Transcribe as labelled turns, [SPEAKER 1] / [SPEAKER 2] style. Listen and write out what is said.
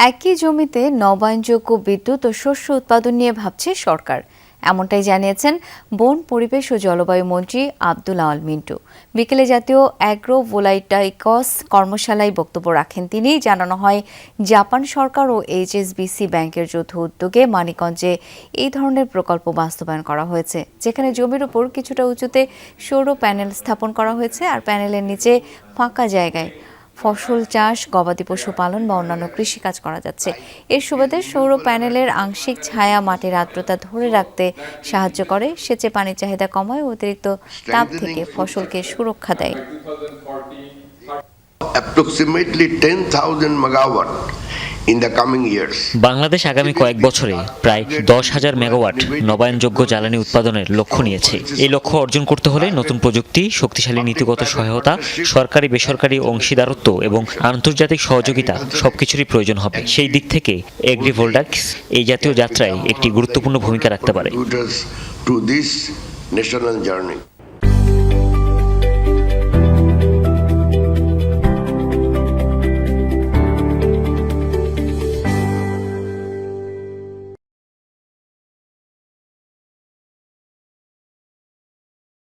[SPEAKER 1] একই জমিতে নবায়নযোগ্য বিদ্যুৎ ও শস্য উৎপাদন নিয়ে ভাবছে সরকার, এমনটাই জানিয়েছেন বন, পরিবেশ ও জলবায়ু মন্ত্রী আব্দুল আওয়াল মিন্টু। বিকেলে জাতীয় অ্যাগ্রো ভোল্টাইকস কর্মশালায় বক্তব্য রাখেন তিনি। জানানো হয়, জাপান সরকার ও এইচএসবিসি ব্যাংকের যৌথ উদ্যোগে মানিকগঞ্জে এই ধরনের প্রকল্প বাস্তবায়ন করা হয়েছে, যেখানে জমির উপর কিছুটা উঁচুতে সৌর প্যানেল স্থাপন করা হয়েছে আর প্যানেলের নিচে ফাঁকা জায়গায় ফসল চাষ, গবাদি পশু পালন বা অন্যান্য কৃষিকাজ করা যাচ্ছে। এর সুবাদে সৌর প্যানেলের আংশিক ছায়া মাটির আর্দ্রতা ধরে রাখতে সাহায্য করে, সেচে পানির চাহিদা কমায় ও অতিরিক্ত তাপ থেকে ফসলকে সুরক্ষা দেয়।
[SPEAKER 2] Approximately 10,000 megawatt in the coming years.
[SPEAKER 3] Bangladesh আগামী কয়েক বছরে প্রায় 10,000 মেগাওয়াট নবায়নযোগ্য জ্বালানি উৎপাদনের লক্ষ্য নিয়েছে। এই লক্ষ্য অর্জন করতে হলে নতুন প্রযুক্তি, শক্তিশালী নীতিগত সহায়তা, সরকারি বেসরকারি অংশীদারত্ব এবং আন্তর্জাতিক সহযোগিতা সবকিছুরই প্রয়োজন হবে। সেই দিক থেকে এগ্রিভোল্টাইকস এই জাতীয় যাত্রায় একটি গুরুত্বপূর্ণ ভূমিকা রাখতে পারে।
[SPEAKER 2] To this national journey.